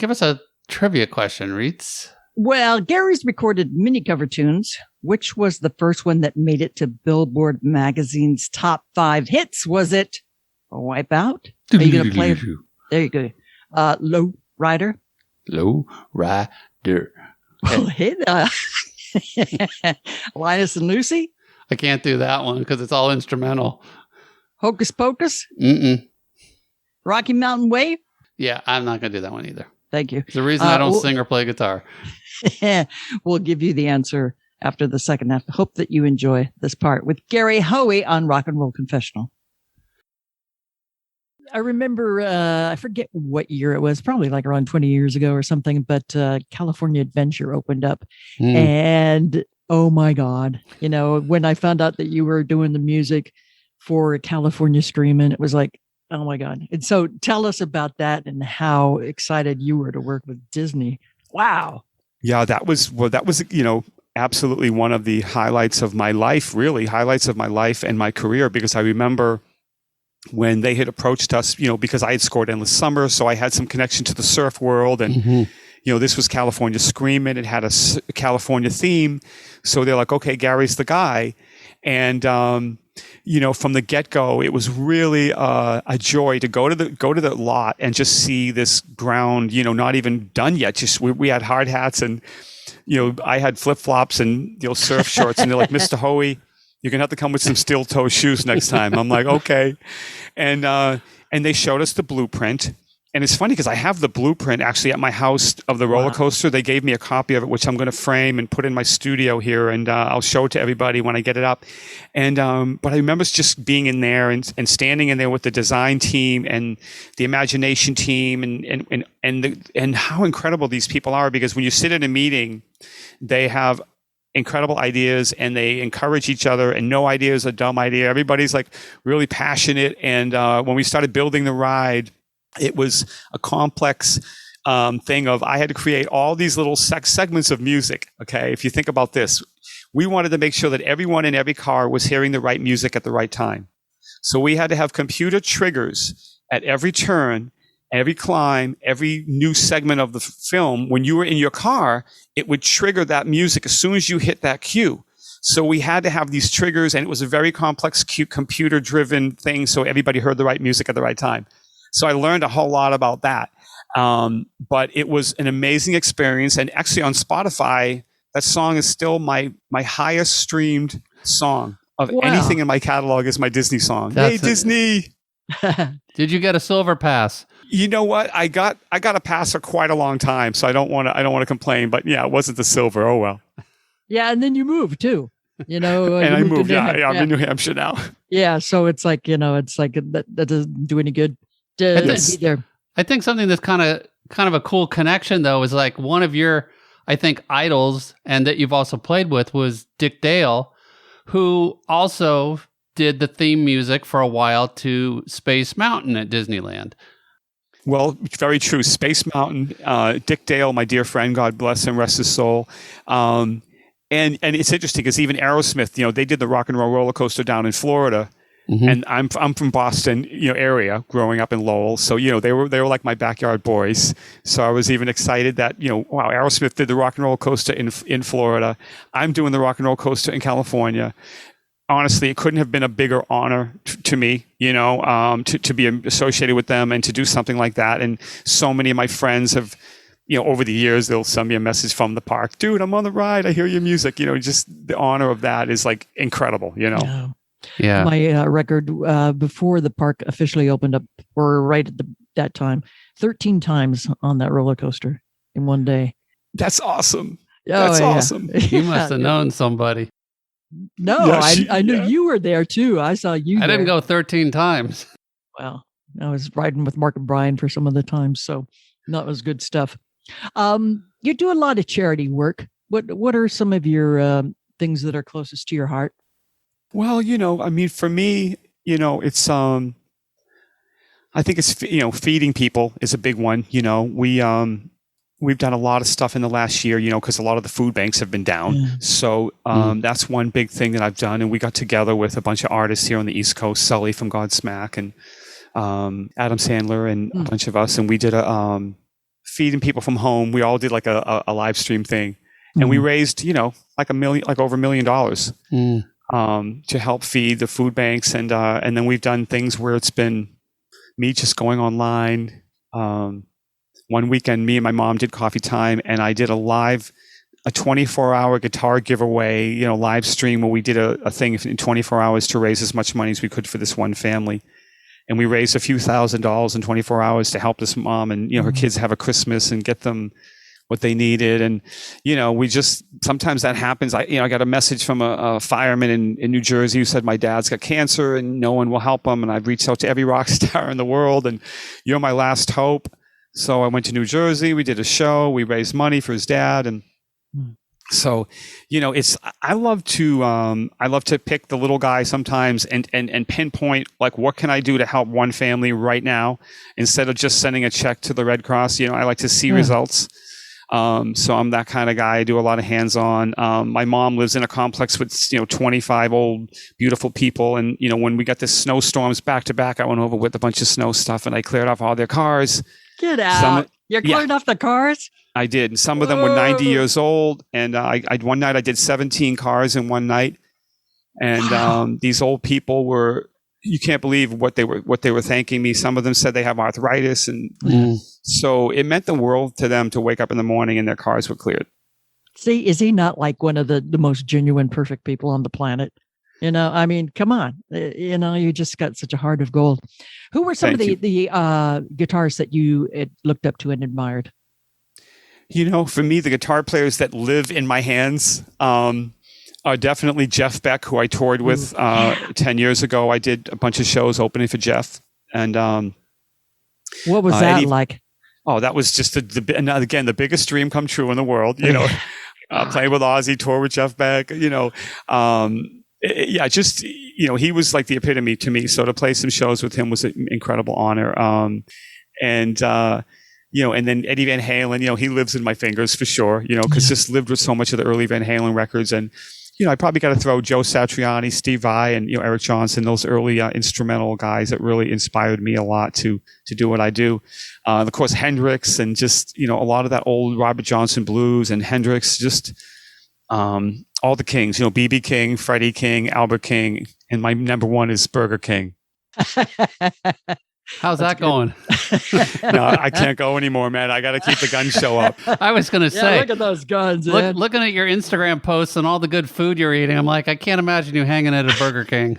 S1: trivia question, Reitz.
S2: Well, Gary's recorded many cover tunes. Which was the first one that made it to Billboard magazine's top 5 hits? Was it Wipeout? Are you going to play? There you go. Low Rider.
S1: Low Rider.
S2: Well, hit Linus and Lucy.
S1: I can't do that one because it's all instrumental.
S2: Hocus Pocus.
S1: Mm-mm.
S2: Rocky Mountain Way.
S1: Yeah, I'm not going to do that one either.
S2: Thank you.
S1: It's the reason I don't sing or play guitar.
S2: We'll give you the answer after the second half. Hope that you enjoy this part with Gary Hoey on Rock and Roll Confessional. I remember, I forget what year it was, probably like around 20 years ago or something, but California Adventure opened up. And oh my God, when I found out that you were doing the music for California Streamin', it was like, oh my God. And so tell us about that and how excited you were to work with Disney. Wow.
S3: Yeah, that was absolutely one of the highlights of my life, and my career, because I remember when they had approached us, because I had scored Endless Summer, so I had some connection to the surf world, and this was California Screamin'. It had a California theme, so they're like, okay, Gary's the guy, and from the get-go, it was really a joy to go to the lot and just see this ground, not even done yet. Just we had hard hats and. I had flip-flops and surf shorts, and they're like, Mr. Hoey, you're going to have to come with some steel-toe shoes next time. I'm like, okay. And they showed us the blueprint. And it's funny because I have the blueprint actually at my house of the roller coaster. They gave me a copy of it, which I'm going to frame and put in my studio here, and I'll show it to everybody when I get it up. And but I remember just being in there and standing in there with the design team and the imagination team, and how incredible these people are, because when you sit in a meeting, they have incredible ideas and they encourage each other, and no idea is a dumb idea. Everybody's like really passionate. And when we started building the ride, it was a complex thing of I had to create all these little segments of music. Okay, if you think about this, we wanted to make sure that everyone in every car was hearing the right music at the right time. So we had to have computer triggers at every turn, every climb, every new segment of the film. When you were in your car, it would trigger that music as soon as you hit that cue. So we had to have these triggers, and it was a very complex computer-driven thing, so everybody heard the right music at the right time. So I learned a whole lot about that. But it was an amazing experience. And actually on Spotify, that song is still my highest streamed song of anything in my catalog is my Disney song. Disney.
S1: Did you get a silver pass?
S3: You know what? I got a pass for quite a long time, so I don't want to complain, but yeah, it wasn't the silver. Oh well.
S2: Yeah, and then you moved too. And
S3: I moved. I'm in New Hampshire now.
S2: Yeah, so it's like, that doesn't do any good. Be there.
S1: I think something that's kind of a cool connection though is like one of your, I think, idols, and that you've also played with, was Dick Dale, who also did the theme music for a while to Space Mountain at Disneyland.
S3: Well, very true. Space Mountain, Dick Dale, my dear friend, God bless him, rest his soul. And it's interesting because even Aerosmith, they did the Rock and Roll roller coaster down in Florida. And I'm from Boston, area, growing up in Lowell. So they were like my backyard boys. So I was even excited that wow, Aerosmith did the Rock and Roll Coaster in Florida. I'm doing the Rock and Roll Coaster in California. Honestly, it couldn't have been a bigger honor to me, to be associated with them and to do something like that. And so many of my friends have, over the years, they'll send me a message from the park. Dude, I'm on the ride. I hear your music. Just the honor of that is like incredible,
S2: Yeah. My record before the park officially opened up, or right at that time, 13 times on that roller coaster in one day.
S3: That's awesome.
S2: That's
S3: awesome.
S1: You must have known somebody.
S2: No, I knew you were there too. I saw you.
S1: I didn't go 13 times.
S2: Well, I was riding with Mark and Brian for some of the times, so that was good stuff. You do a lot of charity work. What are some of your things that are closest to your heart?
S3: Well, for me, it's I think it's feeding people is a big one. We've done a lot of stuff in the last year, because a lot of the food banks have been down. Yeah. So that's one big thing that I've done. And we got together with a bunch of artists here on the East Coast, Sully from Godsmack and Adam Sandler and a bunch of us. And we did a feeding people from home. We all did like a live stream thing. And we raised, like over $1 million to help feed the food banks. And then we've done things where it's been me just going online. One weekend, me and my mom did Coffee Time, and I did a 24-hour guitar giveaway, live stream where we did a thing in 24 hours to raise as much money as we could for this one family. And we raised a few $1,000s in 24 hours to help this mom and, her kids have a Christmas and get them what they needed. And, we just, sometimes that happens. I got a message from a fireman in New Jersey who said, my dad's got cancer and no one will help him. And I've reached out to every rock star in the world and you're my last hope. So I went to New Jersey, we did a show, we raised money for his dad. And so, I love to pick the little guy sometimes and pinpoint like, what can I do to help one family right now instead of just sending a check to the Red Cross. I like to see results. So I'm that kind of guy. I do a lot of hands-on. My mom lives in a complex with, 25 old, beautiful people. And, when we got the snowstorms back to back, I went over with a bunch of snow stuff and I cleared off all their cars.
S2: Get out. You're clearing off the cars?
S3: I did. And some of them were 90 years old. And one night I did 17 cars in one night. And these old people were, you can't believe what they were thanking me. Some of them said they have arthritis. And so it meant the world to them to wake up in the morning and their cars were cleared.
S2: See, is he not like one of the most genuine, perfect people on the planet? I mean, come on, you just got such a heart of gold. Who were some of the guitarists that you looked up to and admired?
S3: For me, the guitar players that live in my hands are definitely Jeff Beck, who I toured with 10 years ago. I did a bunch of shows opening for Jeff. And
S2: what was that like?
S3: Oh, that was just again the biggest dream come true in the world. Playing with Ozzy, tour with Jeff Beck. He was like the epitome to me. So to play some shows with him was an incredible honor. And then Eddie Van Halen, he lives in my fingers for sure, because just lived with so much of the early Van Halen records. And, I probably got to throw Joe Satriani, Steve Vai, and, Eric Johnson, those early instrumental guys that really inspired me a lot to do what I do. And of course, Hendrix and just, a lot of that old Robert Johnson blues and Hendrix, just all the Kings, B.B. King, Freddie King, Albert King, and my number one is Burger King.
S1: How's that going?
S3: No, I can't go anymore, man. I got to keep the gun show up.
S1: I was going to say,
S2: look at those guns.
S1: Looking at your Instagram posts and all the good food you're eating, I'm like, I can't imagine you hanging at a Burger King.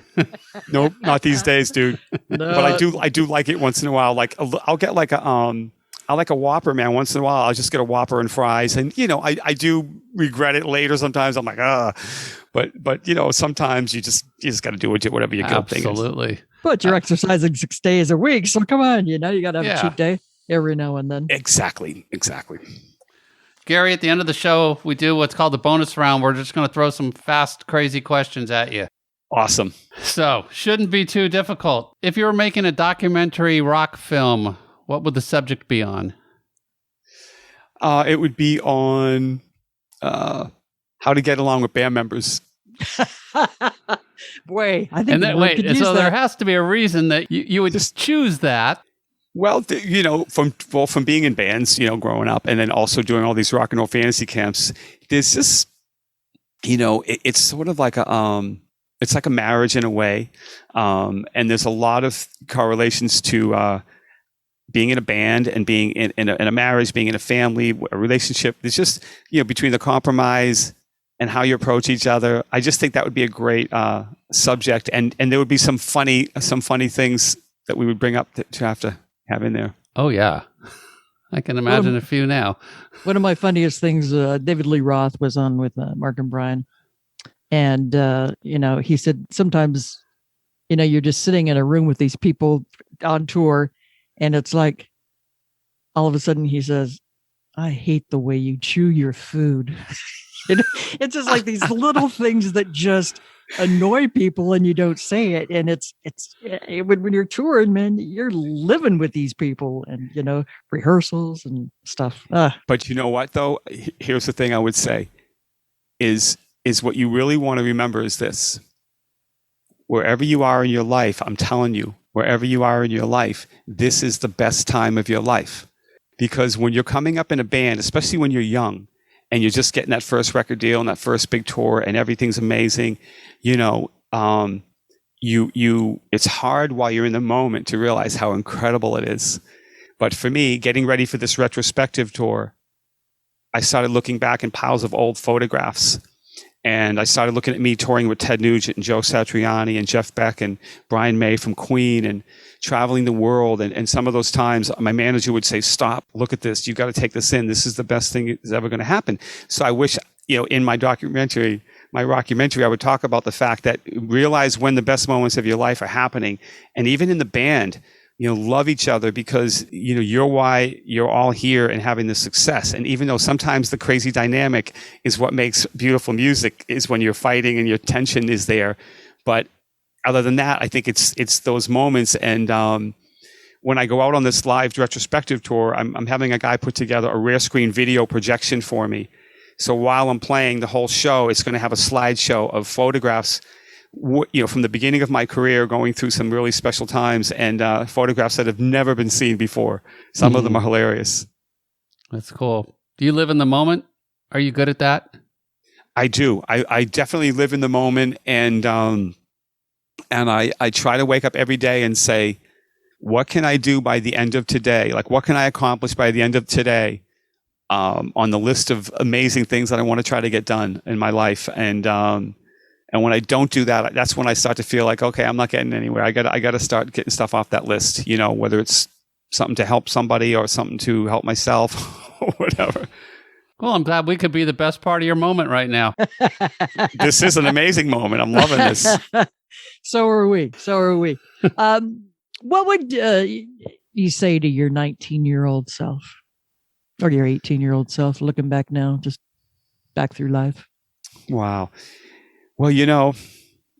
S3: Nope, not these days, dude. No. But I do like it once in a while. Like I'll get like I like a Whopper, man. Once in a while, I'll just get a Whopper and fries, and I do regret it later. Sometimes I'm like, but sometimes you just got to do whatever your guilt thing is.
S1: Absolutely.
S2: But you're exercising 6 days a week, so come on, you got to have a cheat day every now and then.
S3: Exactly.
S1: Gary, at the end of the show, we do what's called the bonus round. We're just going to throw some fast, crazy questions at you.
S3: Awesome.
S1: So, shouldn't be too difficult. If you were making a documentary rock film, what would the subject be on?
S3: It would be on how to get along with band members.
S2: Boy, I think
S1: And
S2: the
S1: then
S2: word could
S1: wait,
S2: use
S1: so there
S2: that.
S1: has to be a reason that you would just choose that.
S3: Well, from being in bands, growing up, and then also doing all these rock and roll fantasy camps, there's just, it's sort of like it's like a marriage in a way, and there's a lot of correlations to being in a band and being in a marriage, being in a family, a relationship. There's just between the compromise and how you approach each other. I just think that would be a great subject, and there would be some funny things that we would bring up to have in there.
S1: Oh yeah, I can imagine a few now.
S2: One of my funniest things, David Lee Roth was on with Mark and Brian, and he said sometimes, you're just sitting in a room with these people on tour, and it's like all of a sudden he says, "I hate the way you chew your food." It's just like these little things that just annoy people, and you don't say it. And it's when you're touring, man, you're living with these people, and rehearsals and stuff.
S3: But you know what, though? Here's the thing I would say is what you really want to remember is this: wherever you are in your life, I'm telling you, wherever you are in your life, this is the best time of your life. Because when you're coming up in a band, especially when you're young, and you're just getting that first record deal and that first big tour, and everything's amazing, it's hard while you're in the moment to realize how incredible it is. But for me, getting ready for this retrospective tour, I started looking back in piles of old photographs. And I started looking at me touring with Ted Nugent and Joe Satriani and Jeff Beck and Brian May from Queen, and traveling the world. And some of those times my manager would say, "Stop, look at this. You got to take this in. This is the best thing that's ever going to happen." So I wish, in my rockumentary, I would talk about the fact that realize when the best moments of your life are happening. And even in the band, love each other, because, you're why you're all here and having this success. And even though sometimes the crazy dynamic is what makes beautiful music, is when you're fighting and your tension is there. But other than that, I think it's those moments. And when I go out on this live retrospective tour, I'm having a guy put together a rare screen video projection for me. So while I'm playing the whole show, it's going to have a slideshow of photographs, from the beginning of my career, going through some really special times, and photographs that have never been seen before. Some of them are hilarious.
S1: That's cool. Do you live in the moment? Are you good at that?
S3: I do. I definitely live in the moment, and I try to wake up every day and say, what can I do by the end of today? Like, what can I accomplish by the end of today on the list of amazing things that I want to try to get done in my life? And when I don't do that, that's when I start to feel like, okay, I'm not getting anywhere. I got to start getting stuff off that list, whether it's something to help somebody or something to help myself or whatever.
S1: Well, I'm glad we could be the best part of your moment right now.
S3: This is an amazing moment. I'm loving this.
S2: So are we. What would you say to your 19-year-old self, or your 18-year-old self, looking back now, just back through life?
S3: Wow. Well,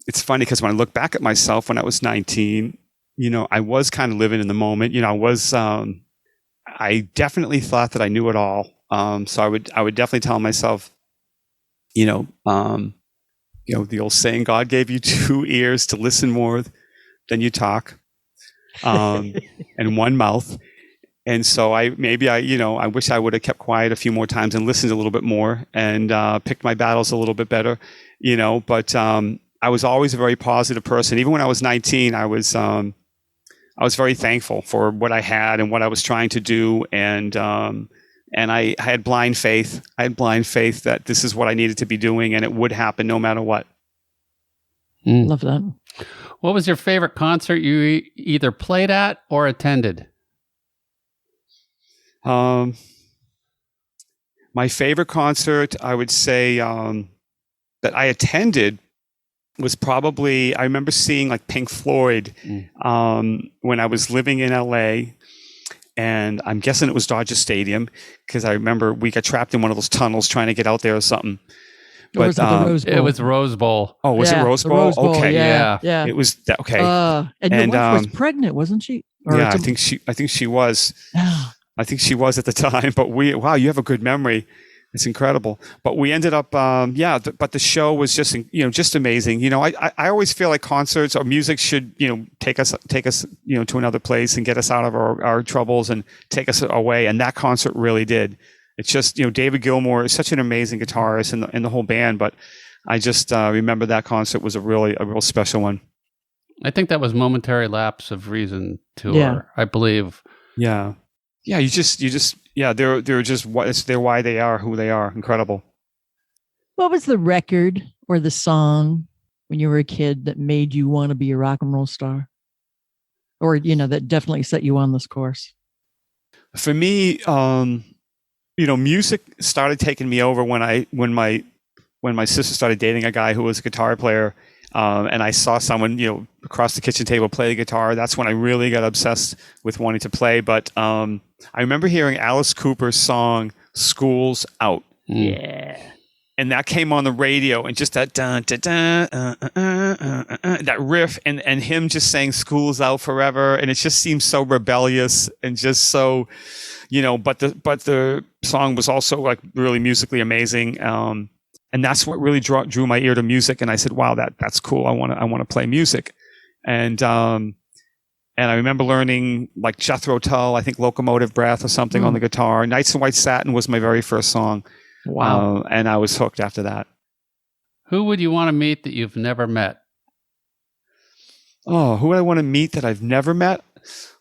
S3: it's funny because when I look back at myself when I was 19, I was kind of living in the moment. I definitely thought that I knew it all. So I would definitely tell myself, the old saying, God gave you 2 ears to listen more than you talk, and 1 mouth. And so I wish I would have kept quiet a few more times and listened a little bit more, and picked my battles a little bit better, but I was always a very positive person. Even when I was 19, I was very thankful for what I had and what I was trying to do. And I had blind faith. I had blind faith that this is what I needed to be doing, and it would happen no matter what.
S2: Love that.
S1: What was your favorite concert you either played at or attended?
S3: My favorite concert, I would say, that I attended was probably, I remember seeing like Pink Floyd when I was living in LA, and I'm guessing it was Dodger Stadium, because I remember we got trapped in one of those tunnels trying to get out there or something. But
S1: it was Rose Bowl.
S3: Oh, was it Rose Bowl?
S2: Rose Bowl?
S3: Okay,
S2: yeah.
S3: It was that. Okay,
S2: and your wife was pregnant, wasn't she?
S3: I think she was. I think she was at the time. But you have a good memory. It's incredible. But we ended up, but the show was just, just amazing. I always feel like concerts or music should, take us, to another place and get us out of our troubles and take us away. And that concert really did. It's just, David Gilmour is such an amazing guitarist and the whole band. But I just remember that concert was a real special one.
S1: I think that was Momentary Lapse of Reason tour, I believe.
S3: Yeah. Yeah, they're just they're why they are who they are. Incredible.
S2: What was the record or the song when you were a kid that made you want to be a rock and roll star? Or, that definitely set you on this course?
S3: For me, music started taking me over when my sister started dating a guy who was a guitar player. And I saw someone, across the kitchen table play the guitar. That's when I really got obsessed with wanting to play. But I remember hearing Alice Cooper's song "School's Out."
S2: Yeah,
S3: and that came on the radio, and just that dun, dun, dun, that riff, and him just saying "School's Out forever," and it just seemed so rebellious and just so, But the song was also like really musically amazing. And that's what really drew my ear to music. And I said, wow, that's cool. I want to play music. And I remember learning like Jethro Tull, I think Locomotive Breath or something on the guitar. Nights in White Satin was my very first song.
S2: Wow.
S3: And I was hooked after that.
S1: Who would you want to meet that you've never met?
S3: Oh, who would I want to meet that I've never met?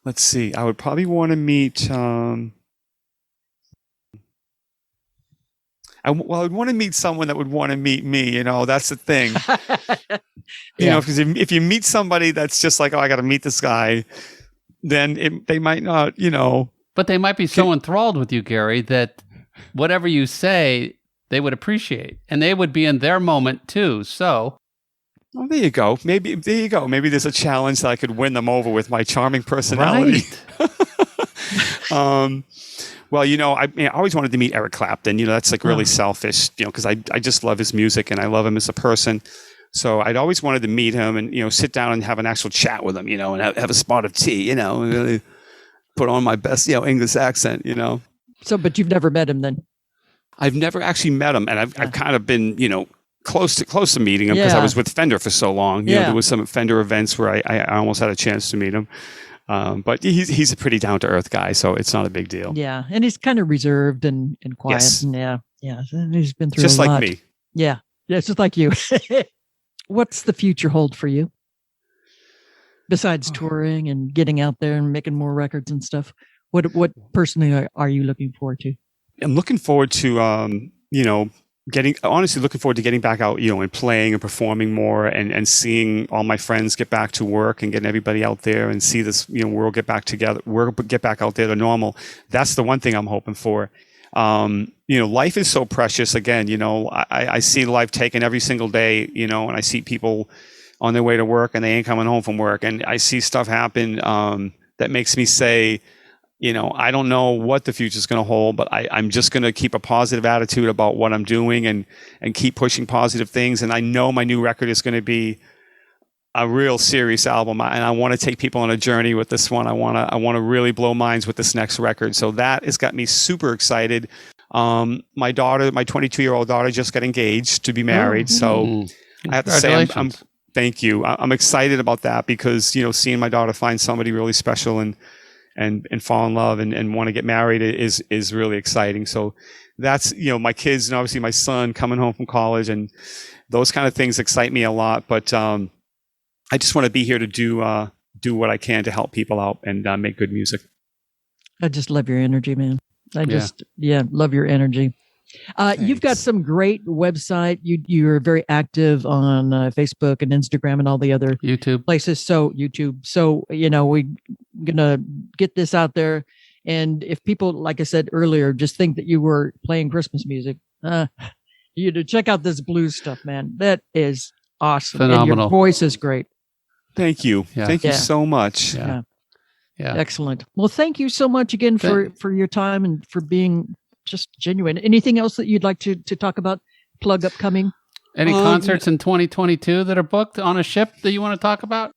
S3: Let's see. I would probably want to meet, I would want to meet someone that would want to meet me. That's the thing. Because if you meet somebody that's just like, oh, I got to meet this guy, then they might not,
S1: But they might be so enthralled with you, Gary, that whatever you say, they would appreciate. And they would be in their moment too. So.
S3: Oh, there you go. Maybe there's a challenge that I could win them over with my charming personality.
S1: Right.
S3: Well, I always wanted to meet Eric Clapton. That's like really selfish, because I just love his music and I love him as a person. So I'd always wanted to meet him and, sit down and have an actual chat with him, and have a spot of tea, and really put on my best, English accent,
S2: So, but you've never met him then?
S3: I've never actually met him. And I've kind of been, close to meeting him because I was with Fender for so long. There was some Fender events where I almost had a chance to meet him. But he's a pretty down to earth guy, so it's not a big deal.
S2: Yeah, and he's kind of reserved and quiet.
S3: Yes.
S2: And yeah, he's been through
S3: just
S2: a
S3: like
S2: lot.
S3: me.
S2: Yeah, just like you. What's the future hold for you? Besides touring and getting out there and making more records and stuff, what personally are you looking forward to?
S3: I'm looking forward to looking forward to getting back out, and playing and performing more and seeing all my friends get back to work and getting everybody out there and see this, world get back together, get back out there to normal. That's the one thing I'm hoping for. Life is so precious. Again, I see life taken every single day, and I see people on their way to work and they ain't coming home from work. And I see stuff happen, that makes me say, I don't know what the future is going to hold, but I'm just going to keep a positive attitude about what I'm doing and keep pushing positive things. And I know my new record is going to be a real serious album, and I want to take people on a journey with this one. I want to really blow minds with this next record. So that has got me super excited. My daughter, my 22-year-old daughter, just got engaged to be married. So I have to say, thank you. I'm excited about that because seeing my daughter find somebody really special and fall in love and want to get married is really exciting. So that's, my kids and obviously my son coming home from college, and those kind of things excite me a lot. But I just want to be here to do what I can to help people out and make good music. I
S2: just love your energy, man. Love your energy. You've got some great website. You're very active on Facebook and Instagram and all the other
S1: YouTube
S2: places. So YouTube. So, we're going to get this out there. And if people, like I said earlier, just think that you were playing Christmas music, you to check out this blues stuff, man. That is awesome.
S1: Phenomenal.
S2: And your voice is great.
S3: Thank you.
S1: Yeah.
S3: Thank you so much.
S1: Yeah.
S2: Excellent. Well, thank you so much again for your time and for being just genuine. Anything else that you'd like to talk about? Plug upcoming?
S1: Any concerts in 2022 that are booked on a ship that you want to talk about?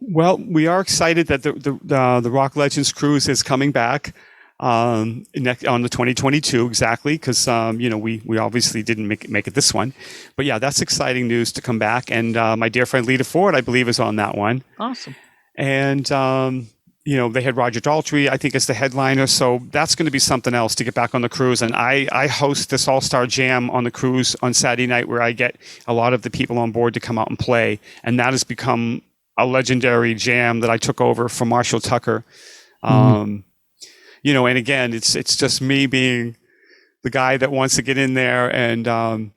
S3: Well, we are excited that the Rock Legends cruise is coming back. on the 2022 exactly, because we obviously didn't make it this one, but yeah, that's exciting news to come back. And my dear friend Lita Ford, I believe, is on that one.
S2: Awesome.
S3: And they had Roger Daltrey, I think, as the headliner, so that's going to be something else to get back on the cruise. And I host this all-star jam on the cruise on Saturday night, where I get a lot of the people on board to come out and play, and that has become a legendary jam that I took over from Marshall Tucker. And again, it's just me being the guy that wants to get in there and,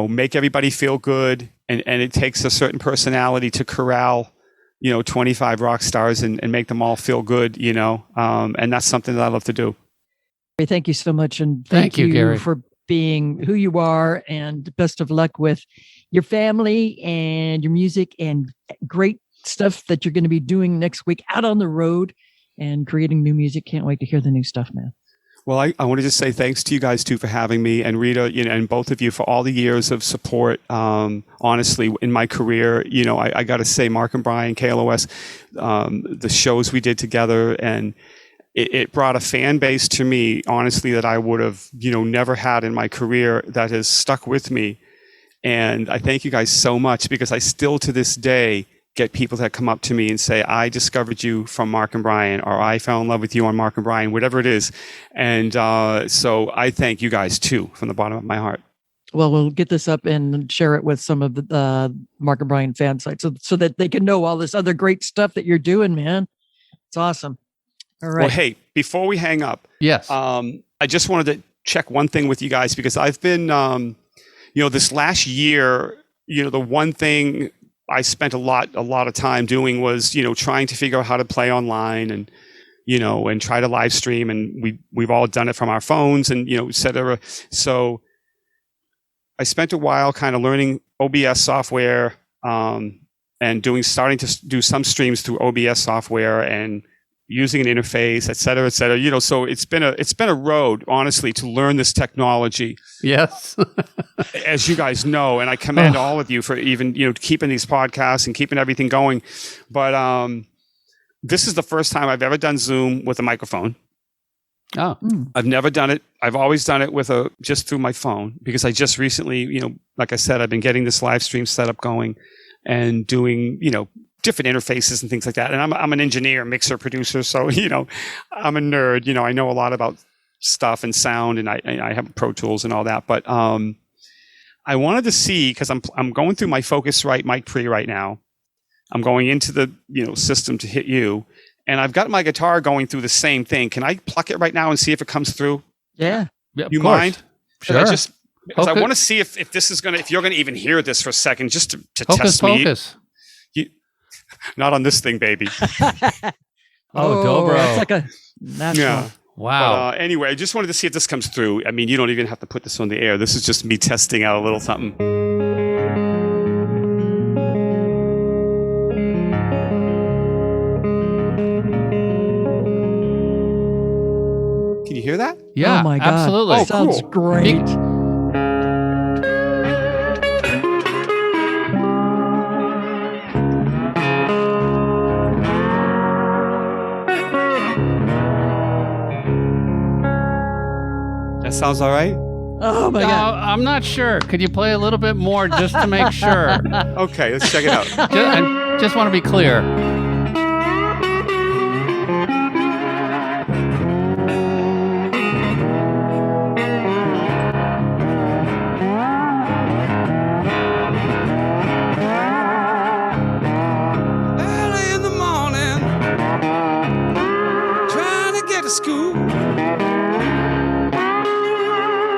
S3: make everybody feel good. And it takes a certain personality to corral, 25 rock stars and make them all feel good, and that's something that I love to do.
S2: Thank you so much. And
S1: Thank you, Gary,
S2: for being who you are, and best of luck with your family and your music and great stuff that you're going to be doing next week out on the road and creating new music. Can't wait to hear the new stuff, man.
S3: Well, I want to just say thanks to you guys too for having me, and Rita, and both of you for all the years of support. Honestly, in my career, I got to say, Mark and Brian, KLOS, the shows we did together, and it brought a fan base to me, honestly, that I would have, never had in my career, that has stuck with me. And I thank you guys so much, because I still to this day get people that come up to me and say, I discovered you from Mark and Brian, or I fell in love with you on Mark and Brian, whatever it is. And so I thank you guys too, from the bottom of my heart.
S2: Well, we'll get this up and share it with some of the Mark and Brian fan sites so that they can know all this other great stuff that you're doing, man. It's awesome. All right.
S3: Well, hey, before we hang up,
S1: yes,
S3: I just wanted to check one thing with you guys, because I've been, this last year, the one thing I spent a lot of time doing was, trying to figure out how to play online and, and try to live stream. And we've all done it from our phones and, et cetera. So I spent a while kind of learning OBS software, and starting to do some streams through OBS software and using an interface, et cetera, et cetera. So it's been a road, honestly, to learn this technology.
S1: Yes.
S3: As you guys know, and I commend all of you for even, keeping these podcasts and keeping everything going. But this is the first time I've ever done Zoom with a microphone.
S1: Oh.
S3: I've never done it. I've always done it with just through my phone, because I just recently, like I said, I've been getting this live stream setup going and doing, different interfaces and things like that. And I'm an engineer, mixer, producer. So, I'm a nerd, I know a lot about stuff and sound, and I have Pro Tools and all that. But I wanted to see, because I'm going through my Focusrite Mic Pre right now. I'm going into the, system to hit you. And I've got my guitar going through the same thing. Can I pluck it right now and see if it comes through?
S2: Yeah.
S3: You mind?
S1: Sure.
S3: Because I want to see if this is if you're going to even hear this for a second, just to
S1: Hocus
S3: test me.
S1: Pocus.
S3: Not on this thing, baby.
S1: Dobro.
S2: That's like a natural.
S3: Yeah.
S1: Wow.
S3: But, anyway, I just wanted to see if this comes through. I mean, you don't even have to put this on the air. This is just me testing out a little something. Can you hear that?
S1: Yeah,
S2: oh my God.
S1: absolutely.
S3: Oh,
S2: Sounds
S3: cool.
S2: great.
S3: That sounds all right?
S2: Oh my God.
S1: I'm not sure. Could you play a little bit more just to make sure?
S3: Okay, let's check it out.
S1: I just want to be clear.
S4: Early in the morning, trying to get to school.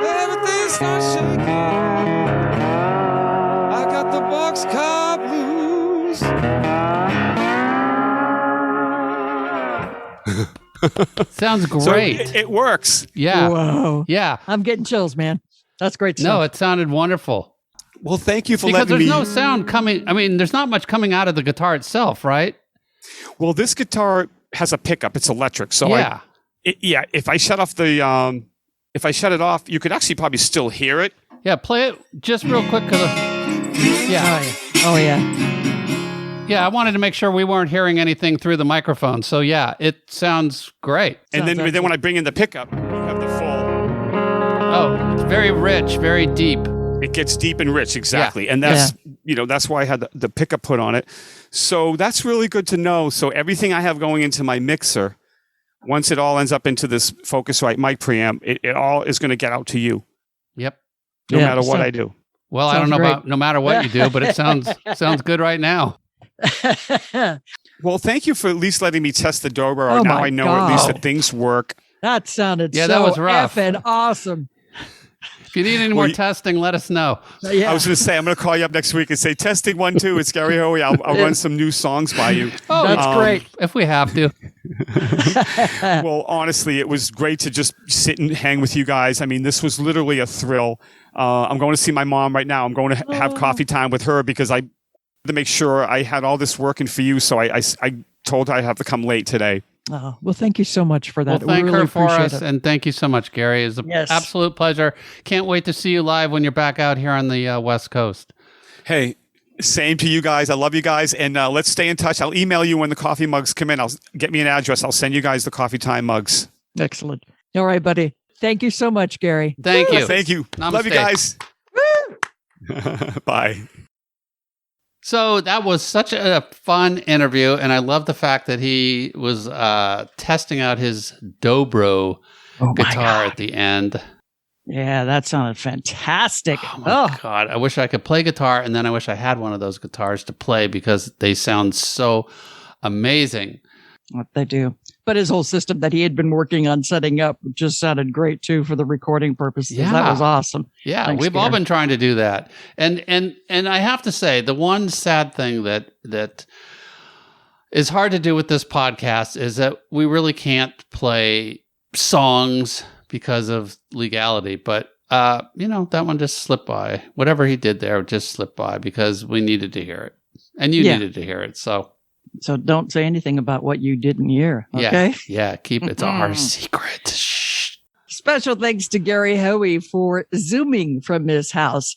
S4: Everything starts shaking. I got the boxcar blues.
S1: Sounds
S3: So
S1: great.
S3: it works.
S1: Yeah.
S2: Whoa.
S1: Yeah.
S2: I'm getting chills, man. That's great stuff.
S1: No, it sounded wonderful.
S3: Well, thank you for
S1: Because
S3: letting
S1: there's
S3: me.
S1: no sound coming. I mean, there's not much coming out of the guitar itself, right?
S3: Well, this guitar has a pickup. It's electric. So
S1: Yeah.
S3: if I shut off the, if I shut it off, you could actually probably still hear it.
S1: Yeah. Play it just real quick. Yeah.
S2: Oh yeah.
S1: Yeah, I wanted to make sure we weren't hearing anything through the microphone. So yeah, it sounds great.
S3: And then when I bring in the pickup, you have the full.
S1: Oh, it's very rich, very deep.
S3: It gets deep and rich, exactly. Yeah. And that's, that's why I had the pickup put on it. So that's really good to know. So everything I have going into my mixer, once it all ends up into this Focusrite mic preamp, it all is going to get out to you.
S1: Yep.
S3: No matter what I do.
S1: Well, I don't know about no matter what you do, but it sounds good right now.
S3: Well, thank you for at least letting me test the dobro. Now I know at least that things work.
S2: That sounded
S1: that was rough.
S2: effing awesome.
S1: If you need any more testing, let us know.
S3: I was going to say, I'm going to call you up next week and say, testing 1, 2, it's Gary Hoey. I'll run some new songs by you.
S1: Oh, that's great. If we have to.
S3: Well, honestly, it was great to just sit and hang with you guys. I mean, this was literally a thrill. I'm going to see my mom right now. I'm going to have coffee time with her because I had to make sure I had all this working for you. So I told her I have to come late today.
S2: Oh, well, thank you so much for that.
S1: Well, thank
S2: really
S1: her for us,
S2: it.
S1: and thank you so much, Gary. It's an absolute pleasure. Can't wait to see you live when you're back out here on the West Coast.
S3: Hey, same to you guys. I love you guys, and let's stay in touch. I'll email you when the coffee mugs come in. I'll get me an address. I'll send you guys the coffee time mugs.
S2: Excellent. All right, buddy. Thank you so much, Gary.
S1: Thank you.
S3: Thank you.
S1: Namaste.
S3: Love you guys. Bye.
S1: So that was such a fun interview, and I love the fact that he was testing out his dobro guitar at the end.
S2: Yeah, that sounded fantastic.
S1: Oh, my God. I wish I could play guitar, and then I wish I had one of those guitars to play because they sound so amazing.
S2: What they do. But his whole system that he had been working on setting up just sounded great, too, for the recording purposes. Yeah. That was awesome.
S1: Yeah, Thanks, all been trying to do that. And I have to say, the one sad thing that is hard to do with this podcast is that we really can't play songs because of legality. But, that one just slipped by. Whatever he did there just slipped by because we needed to hear it. And you needed to hear it,
S2: So don't say anything about what you didn't hear, okay?
S1: Yeah, keep it's our secret. Shh.
S2: Special thanks to Gary Hoey for Zooming from his house.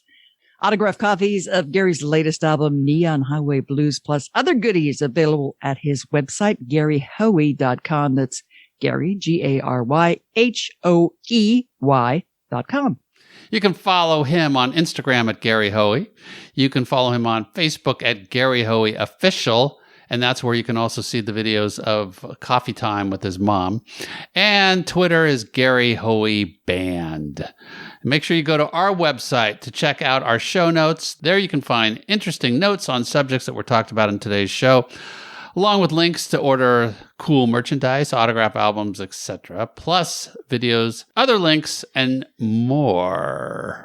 S2: Autographed copies of Gary's latest album, Neon Highway Blues, plus other goodies available at his website, GaryHoey.com. That's Gary, GaryHoey.com.
S1: You can follow him on Instagram at Gary Hoey. You can follow him on Facebook at Gary Hoey Official. And that's where you can also see the videos of coffee time with his mom. And Twitter is Gary Hoey Band. Make sure you go to our website to check out our show notes. There you can find interesting notes on subjects that were talked about in today's show, along with links to order cool merchandise, autograph albums, etc., plus videos, other links, and more.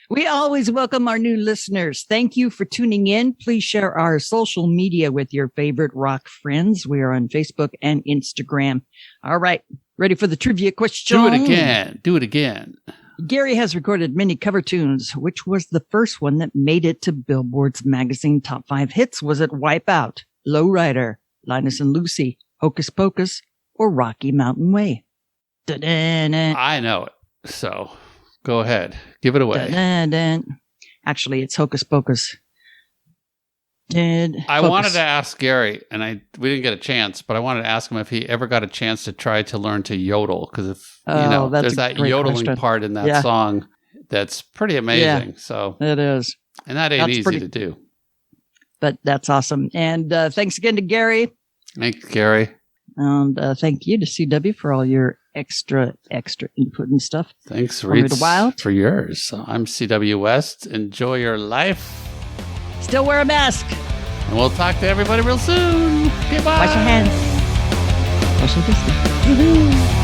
S2: We always welcome our new listeners. Thank you for tuning in. Please share our social media with your favorite rock friends. We are on Facebook and Instagram. All right. Ready for the trivia question?
S1: Do it again.
S2: Gary has recorded many cover tunes. Which was the first one that made it to Billboard's magazine Top 5 Hits? Was it Wipeout, Lowrider, Linus and Lucy, Hocus Pocus, or Rocky Mountain Way? Da-da-da.
S1: I know it. So go ahead. Give it away.
S2: Da-da-da. Actually, it's Hocus Pocus.
S1: I wanted to ask Gary, and we didn't get a chance, but I wanted to ask him if he ever got a chance to try to learn to yodel, because if there's that yodeling part in that song that's pretty amazing.
S2: Yeah,
S1: so
S2: it is,
S1: and that ain't easy to do.
S2: But that's awesome. And thanks again to Gary.
S1: Thanks, Gary.
S2: And thank you to CW for all your extra input and stuff.
S1: Thanks, Reeds, for yours. So I'm CW West. Enjoy your life.
S2: Still wear a mask.
S1: And we'll talk to everybody real soon. Goodbye.
S2: Wash your hands. Social distance.